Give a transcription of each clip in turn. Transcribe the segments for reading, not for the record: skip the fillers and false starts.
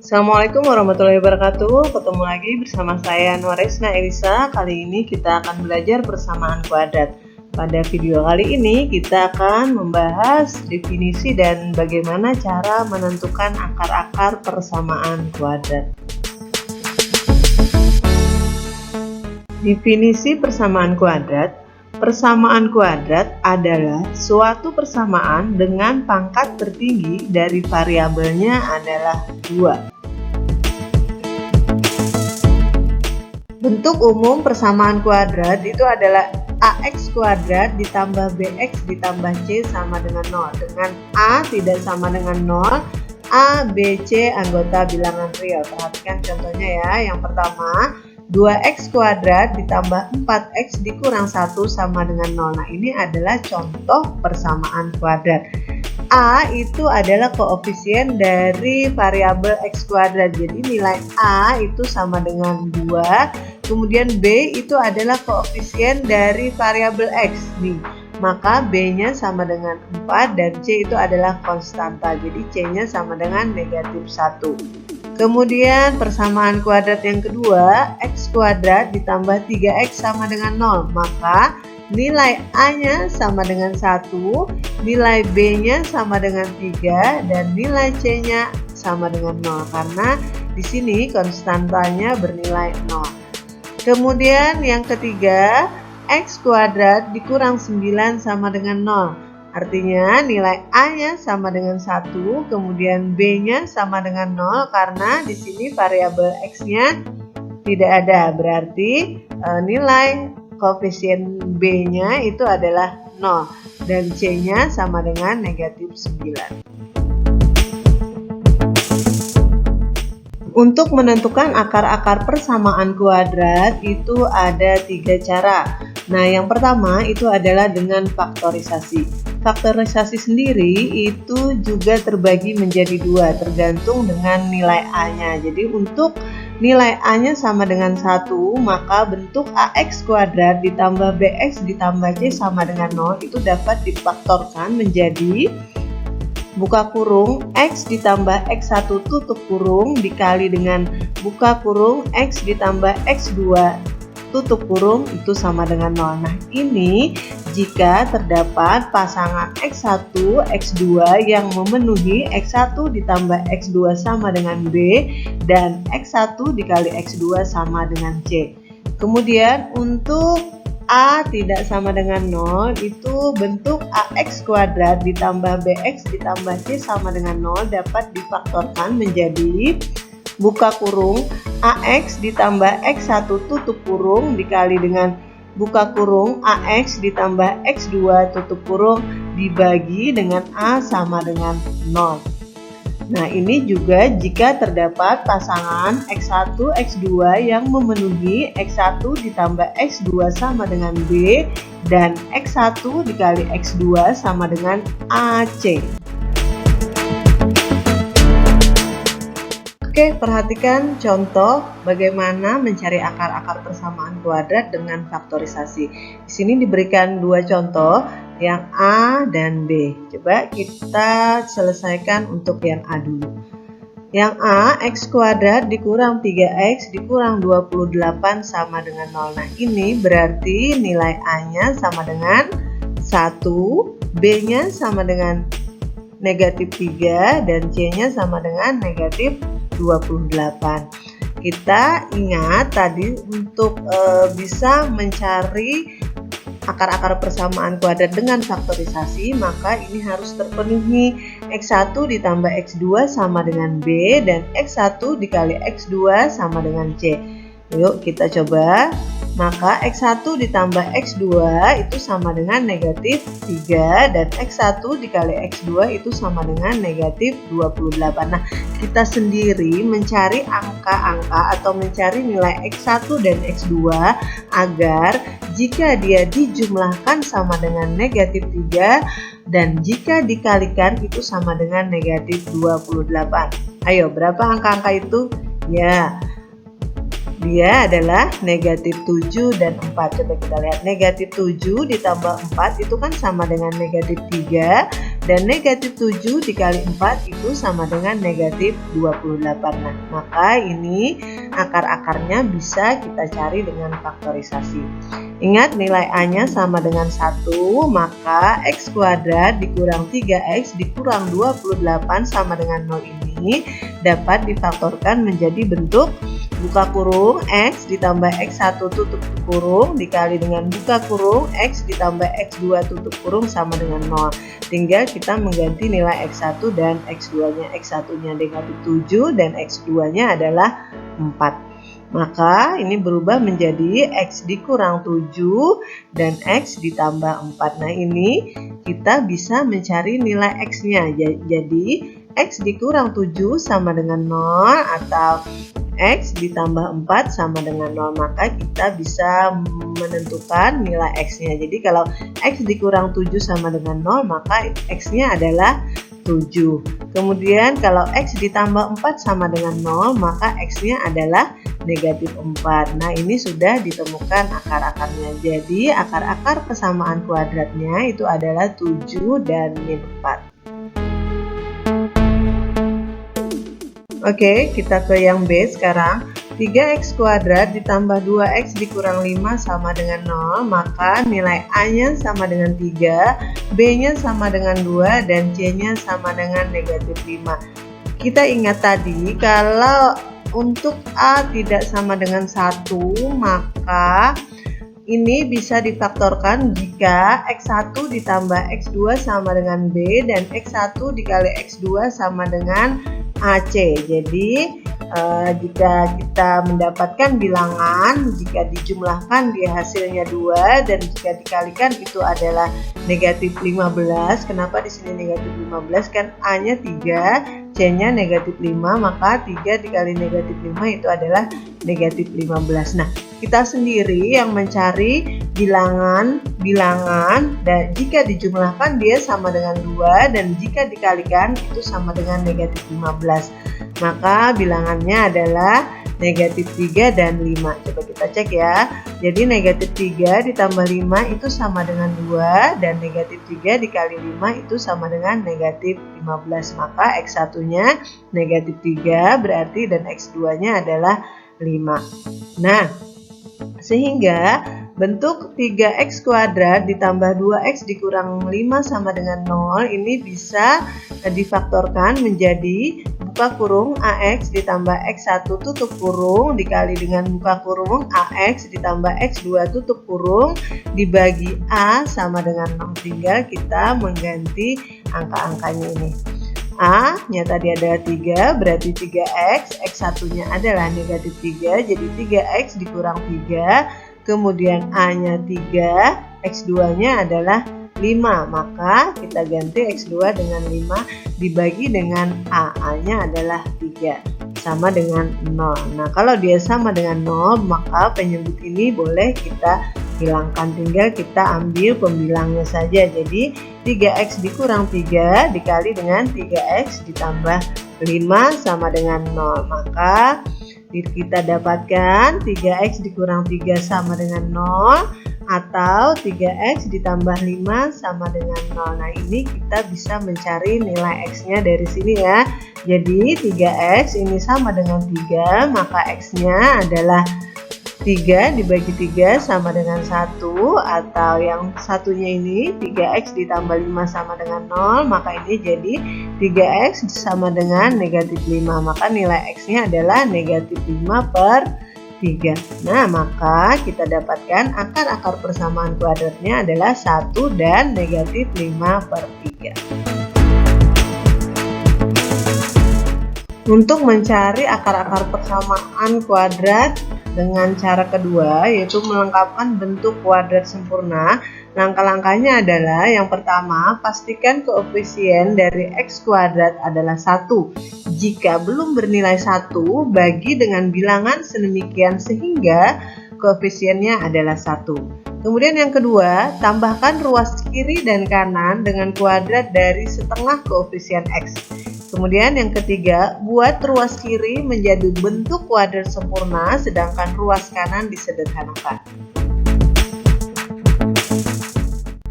Assalamualaikum warahmatullahi wabarakatuh. Ketemu lagi bersama saya Noresna Elisa. Kali ini kita akan belajar persamaan kuadrat. Pada video kali ini kita akan membahas definisi dan bagaimana cara menentukan akar-akar persamaan kuadrat. Definisi persamaan kuadrat. Persamaan kuadrat adalah suatu persamaan dengan pangkat tertinggi dari variabelnya adalah 2. Bentuk umum persamaan kuadrat itu adalah AX kuadrat ditambah BX ditambah C sama dengan 0. Dengan A tidak sama dengan 0, A, B, C anggota bilangan real. Perhatikan contohnya ya. Yang pertama, 2x kuadrat ditambah 4x dikurang 1 sama dengan 0. Nah, ini adalah contoh persamaan kuadrat. A itu adalah koefisien dari variabel x kuadrat. Jadi nilai A itu sama dengan 2. Kemudian B itu adalah koefisien dari variabel x. Nih, maka B-nya sama dengan 4 dan C itu adalah konstanta. Jadi C-nya sama dengan negatif 1. Kemudian persamaan kuadrat yang kedua, x kuadrat ditambah 3x sama dengan 0. Maka nilai A-nya sama dengan 1, nilai B-nya sama dengan 3, dan nilai C-nya sama dengan 0. Karena di sini konstantanya bernilai 0. Kemudian yang ketiga, x kuadrat dikurang 9 sama dengan 0. Artinya nilai A-nya sama dengan 1, kemudian B-nya sama dengan 0 karena di sini variabel X-nya tidak ada. Berarti nilai koefisien B-nya itu adalah 0 dan C-nya sama dengan negatif 9. Untuk menentukan akar-akar persamaan kuadrat itu ada 3 cara. Nah, yang pertama itu adalah dengan faktorisasi. Faktorisasi sendiri itu juga terbagi menjadi 2 tergantung dengan nilai A-nya. Jadi untuk nilai A-nya sama dengan 1, maka bentuk AX kuadrat ditambah BX ditambah C sama dengan 0 itu dapat difaktorkan menjadi buka kurung X ditambah X1 tutup kurung dikali dengan buka kurung X ditambah X2 tutup kurung itu sama dengan 0. Nah, ini jika terdapat pasangan X1, X2 yang memenuhi X1 ditambah X2 sama dengan B dan X1 dikali X2 sama dengan C. Kemudian untuk A tidak sama dengan 0 itu bentuk AX kuadrat ditambah BX ditambah C sama dengan 0 dapat difaktorkan menjadi buka kurung AX ditambah X1 tutup kurung dikali dengan buka kurung AX ditambah X2 tutup kurung dibagi dengan A sama dengan 0. Nah, ini juga jika terdapat pasangan X1, X2 yang memenuhi X1 ditambah X2 sama dengan B dan X1 dikali X2 sama dengan AC. Oke, perhatikan contoh bagaimana mencari akar-akar persamaan kuadrat dengan faktorisasi. Di sini diberikan 2 contoh, yang A dan B. Coba kita selesaikan untuk yang A dulu. Yang A, X kuadrat dikurang 3X dikurang 28 sama dengan 0. Nah, ini berarti nilai A-nya sama dengan 1, B-nya sama dengan negatif 3, dan C-nya sama dengan negatif 28. Kita ingat tadi untuk bisa mencari akar-akar persamaan kuadrat dengan faktorisasi, maka ini harus terpenuhi X1 ditambah X2 sama dengan B dan X1 dikali X2 sama dengan C. Yuk kita coba. Maka X1 ditambah X2 itu sama dengan negatif 3 dan X1 dikali X2 itu sama dengan negatif 28. Nah, kita sendiri mencari angka-angka atau mencari nilai X1 dan X2 agar jika dia dijumlahkan sama dengan negatif 3 dan jika dikalikan itu sama dengan negatif 28. Ayo, berapa angka-angka itu? Ya, dia adalah negatif 7 dan 4. Coba kita lihat, negatif 7 ditambah 4 itu kan sama dengan negatif 3 dan negatif 7 dikali 4 itu sama dengan negatif 28. Nah, maka ini akar-akarnya bisa kita cari dengan faktorisasi. Ingat nilai A-nya sama dengan 1, maka X kuadrat dikurang 3X dikurang 28 sama dengan 0 ini dapat difaktorkan menjadi bentuk buka kurung X ditambah X1 tutup kurung dikali dengan buka kurung X ditambah X2 tutup kurung sama dengan 0. Tinggal kita mengganti nilai X1 dan X2-nya. X1-nya negatif 7 dan X2-nya adalah 4. Maka ini berubah menjadi X dikurang 7 dan X ditambah 4. Nah, ini kita bisa mencari nilai X-nya. Jadi X dikurang 7 sama dengan 0 atau X ditambah 4 sama dengan 0. Maka kita bisa menentukan nilai X-nya. Jadi kalau X dikurang 7 sama dengan 0, maka X-nya adalah 7. Kemudian kalau X ditambah 4 sama dengan 0, maka X-nya adalah negatif 4. Nah, ini sudah ditemukan akar-akarnya. Jadi akar-akar persamaan kuadratnya itu adalah 7 dan min 4. Oke, kita ke yang B sekarang. 3X kuadrat ditambah 2X dikurang 5 sama dengan 0, maka nilai A-nya sama dengan 3, B-nya sama dengan 2, dan C-nya sama dengan negatif 5. Kita ingat tadi, kalau untuk A tidak sama dengan 1, maka ini bisa difaktorkan jika X1 ditambah X2 sama dengan B dan X1 dikali X2 sama dengan AC. Jadi jika kita mendapatkan bilangan, jika dijumlahkan dia hasilnya 2 dan jika dikalikan itu adalah negatif 15. Kenapa di sini negatif 15? Kan A-nya 3, C-nya negatif 5, maka 3 dikali negatif 5 itu adalah negatif 15. Nah, kita sendiri yang mencari bilangan dan jika dijumlahkan dia sama dengan 2 dan jika dikalikan itu sama dengan negatif 15. Maka bilangannya adalah negatif 3 dan 5. Coba kita cek ya. Jadi negatif 3 ditambah 5 itu sama dengan 2 dan negatif 3 dikali 5 itu sama dengan negatif 15. Maka X1-nya negatif 3 berarti dan X2-nya adalah 5. Nah, sehingga bentuk 3X kuadrat ditambah 2X dikurang 5 sama dengan 0 ini bisa difaktorkan menjadi buka kurung AX ditambah X1 tutup kurung dikali dengan buka kurung AX ditambah X2 tutup kurung dibagi A sama dengan 0. Tinggal kita mengganti angka-angkanya ini. A-nya tadi adalah 3, berarti 3X, X1-nya adalah negatif 3, jadi 3X dikurang 3, kemudian A-nya 3, X2-nya adalah 5, maka kita ganti X2 dengan 5 dibagi dengan A-nya adalah 3, sama dengan 0. Nah, kalau dia sama dengan 0, maka penyebut ini boleh kita hilangkan, tinggal kita ambil pembilangnya saja. Jadi 3X dikurang 3 dikali dengan 3X ditambah 5 sama dengan 0. Maka kita dapatkan 3X dikurang 3 sama dengan 0 atau 3X ditambah 5 sama dengan 0. Nah, ini kita bisa mencari nilai X-nya dari sini ya. Jadi 3X ini sama dengan 3, maka X-nya adalah 3 dibagi 3 sama dengan 1, atau yang satunya ini 3X ditambah 5 sama dengan 0, maka ini jadi 3X sama dengan negatif 5, maka nilai X-nya adalah negatif 5 per 3. Nah, maka kita dapatkan akar-akar persamaan kuadratnya adalah 1 dan negatif 5 per 3. Untuk mencari akar-akar persamaan kuadrat dengan cara kedua, yaitu melengkapkan bentuk kuadrat sempurna, langkah-langkahnya adalah yang pertama, pastikan koefisien dari X kuadrat adalah 1. Jika belum bernilai 1, bagi dengan bilangan sedemikian sehingga koefisiennya adalah 1. Kemudian yang kedua, tambahkan ruas kiri dan kanan dengan kuadrat dari setengah koefisien X. Kemudian yang ketiga, buat ruas kiri menjadi bentuk kuadrat sempurna sedangkan ruas kanan disederhanakan.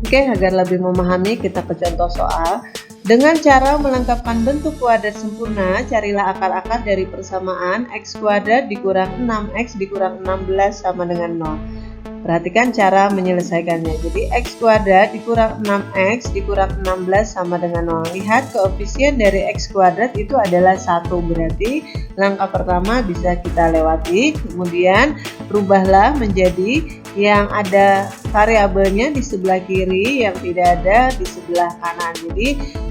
Oke, agar lebih memahami kita ke contoh soal. Dengan cara melengkapkan bentuk kuadrat sempurna, carilah akar-akar dari persamaan x kuadrat dikurang 6x dikurang 16 sama dengan 0. Perhatikan cara menyelesaikannya. Jadi x kuadrat dikurang 6x dikurang 16 sama dengan 0. Lihat koefisien dari x kuadrat itu adalah 1. Berarti langkah pertama bisa kita lewati. Kemudian rubahlah menjadi yang ada variabelnya di sebelah kiri, yang tidak ada di sebelah kanan. Jadi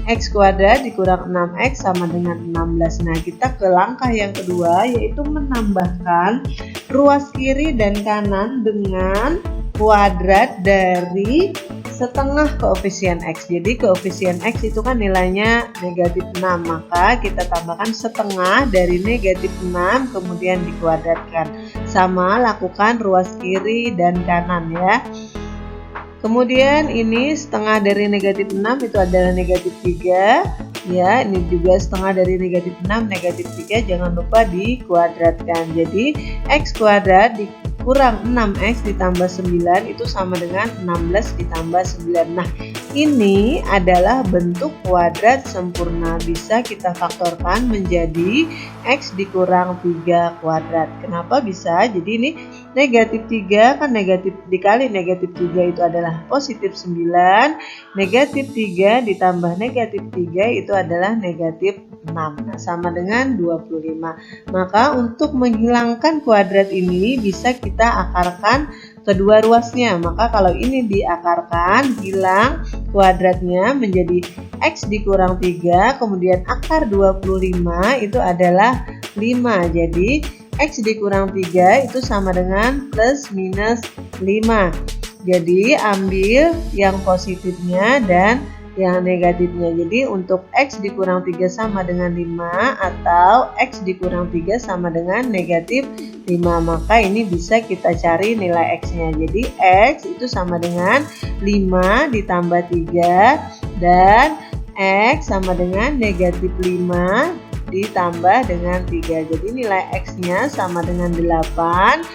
x kuadrat dikurang 6x sama dengan 16. Nah, kita ke langkah yang kedua, yaitu menambahkan ruas kiri dan kanan dengan kuadrat dari setengah koefisien x. Jadi koefisien x itu kan nilainya negatif 6, maka kita tambahkan setengah dari negatif 6 kemudian dikuadratkan. Sama lakukan ruas kiri dan kanan ya. Kemudian ini setengah dari negatif 6 itu adalah negatif 3 ya, ini juga setengah dari negatif 6 negatif 3, jangan lupa dikuadratkan. Jadi x kuadrat dikurang 6x ditambah 9 itu sama dengan 16 ditambah 9. Nah, ini adalah bentuk kuadrat sempurna, bisa kita faktorkan menjadi x dikurang 3 kuadrat. Kenapa bisa? Jadi ini negatif 3 kan negatif dikali negatif 3 itu adalah positif 9, negatif 3 ditambah negatif 3 itu adalah negatif 6, nah, sama dengan 25. Maka untuk menghilangkan kuadrat ini bisa kita akarkan kedua ruasnya. Maka kalau ini diakarkan, hilang kuadratnya menjadi x dikurang 3, kemudian akar 25 itu adalah 5. Jadi x dikurang 3 itu sama dengan plus minus 5. Jadi ambil yang positifnya dan yang negatifnya. Jadi untuk x dikurang 3 sama dengan 5 atau x dikurang 3 sama dengan negatif 5. Maka ini bisa kita cari nilai x-nya. Jadi x itu sama dengan 5 ditambah 3 dan x sama dengan negatif 5 ditambah dengan 3. Jadi nilai x-nya sama dengan 8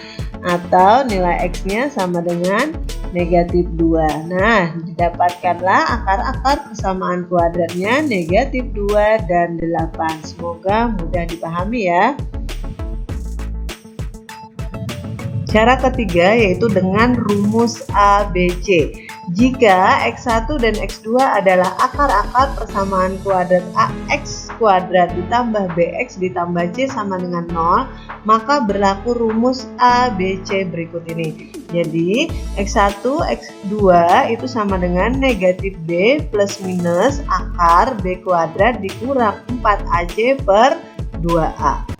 atau nilai x-nya sama dengan negatif 2. Nah, didapatkanlah akar-akar persamaan kuadratnya negatif 2 dan 8. Semoga mudah dipahami ya. Cara ketiga yaitu dengan rumus ABC. Jika x1 dan x2 adalah akar-akar persamaan kuadrat ax kuadrat ditambah bx ditambah c sama dengan 0, maka berlaku rumus ABC berikut ini. Jadi x1, x2 itu sama dengan negatif b plus minus akar b kuadrat dikurang 4ac per 2a.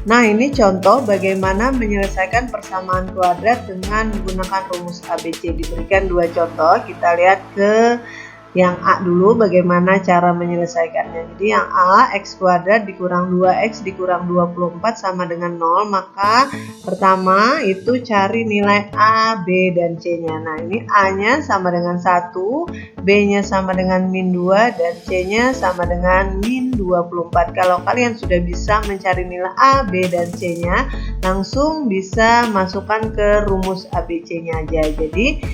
Nah, ini contoh bagaimana menyelesaikan persamaan kuadrat dengan menggunakan rumus ABC. Diberikan dua contoh, kita lihat ke yang A dulu bagaimana cara menyelesaikannya. Jadi yang A, x kuadrat dikurang 2x dikurang 24 sama dengan 0. Maka pertama itu cari nilai A, B, dan C-nya. Nah, ini A-nya sama dengan 1, B-nya sama dengan min 2, dan C-nya sama dengan min 24. Kalau kalian sudah bisa mencari nilai A, B, dan C-nya, langsung bisa masukkan ke rumus ABC-nya aja. Jadi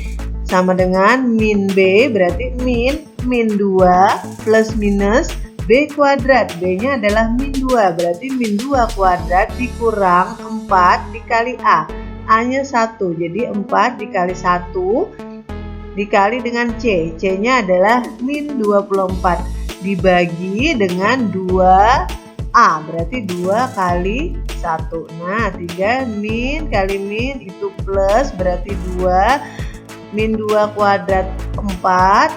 sama dengan min B berarti min 2 plus minus B kuadrat. B nya adalah min 2 berarti min 2 kuadrat dikurang 4 dikali A. A nya 1 jadi 4 dikali 1 dikali dengan C. C nya adalah min 24 dibagi dengan 2A berarti 2 kali 1. Nah 3 min kali min itu plus berarti 2 min 2 kuadrat 4,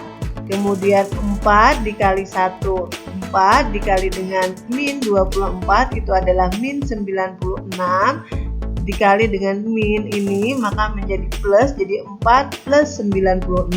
kemudian 4 dikali 1, 4 dikali dengan min 24 itu adalah min 96, dikali dengan min ini maka menjadi plus, jadi 4 plus 96,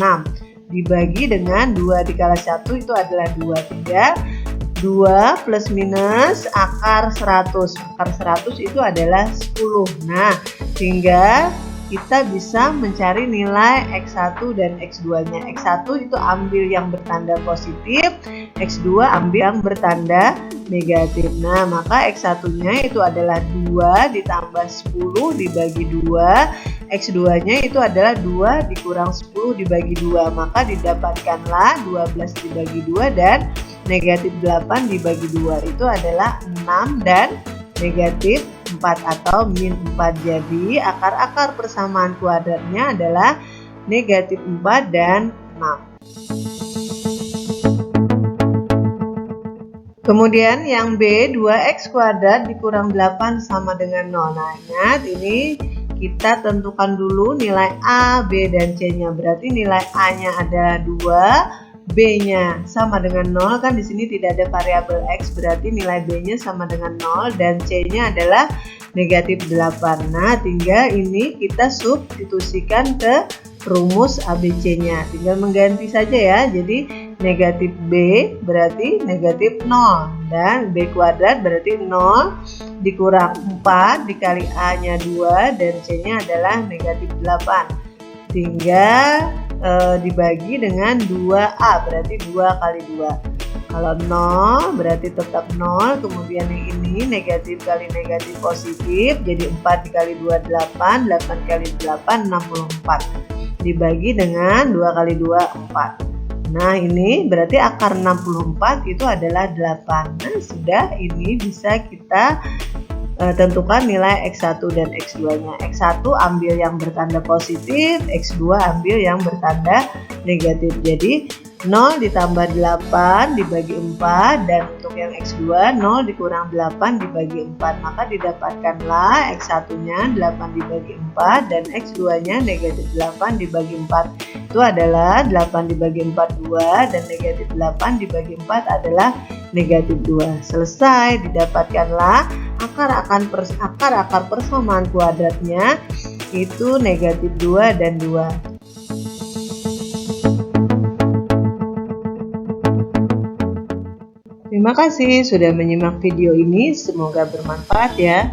dibagi dengan 2 dikali 1 itu adalah 2, 3, 2 plus minus akar 100, akar 100 itu adalah 10. Nah, sehingga kita bisa mencari nilai X1 dan X2-nya. X1 itu ambil yang bertanda positif, X2 ambil yang bertanda negatif. Nah, maka X1-nya itu adalah 2 ditambah 10 dibagi 2, X2-nya itu adalah 2 dikurang 10 dibagi 2, maka didapatkanlah 12 dibagi 2 dan negatif 8 dibagi 2 itu adalah 6 dan negatif 4 atau min 4. Jadi akar-akar persamaan kuadratnya adalah negatif 4 dan 6. Kemudian yang B, 2x kuadrat dikurang 8 sama dengan 0. Nah, ingat ini kita tentukan dulu nilai A, B, dan C-nya. Berarti nilai A-nya ada 2, B-nya sama dengan 0, kan di sini tidak ada variabel X, berarti nilai B-nya sama dengan 0 dan C-nya adalah negatif 8. Nah, tinggal ini kita substitusikan ke rumus ABC-nya. Tinggal mengganti saja ya. Jadi negatif B berarti negatif 0 dan B kuadrat berarti 0 dikurang 4 dikali A-nya 2 dan C-nya adalah negatif 8. Tinggal dibagi dengan 2A berarti 2 kali 2. Kalau 0 berarti tetap 0, kemudian yang ini negatif kali negatif positif, jadi 4 dikali 2 8, 8 kali 8 64. Dibagi dengan 2 kali 2 4. Nah, ini berarti akar 64 itu adalah 8. Nah, sudah, ini bisa kita tentukan nilai X1 dan X2-nya. X1 ambil yang bertanda positif, X2 ambil yang bertanda negatif. Jadi 0 ditambah 8 dibagi 4 dan untuk yang X2 0 dikurang 8 dibagi 4. Maka didapatkanlah X1-nya 8 dibagi 4 dan X2-nya negatif 8 dibagi 4. Itu adalah 8 dibagi 4 2 dan negatif 8 dibagi 4 adalah negatif 2. Selesai, didapatkanlah akar-akar persamaan kuadratnya itu negatif 2 dan 2. Terima kasih sudah menyimak video ini, semoga bermanfaat ya.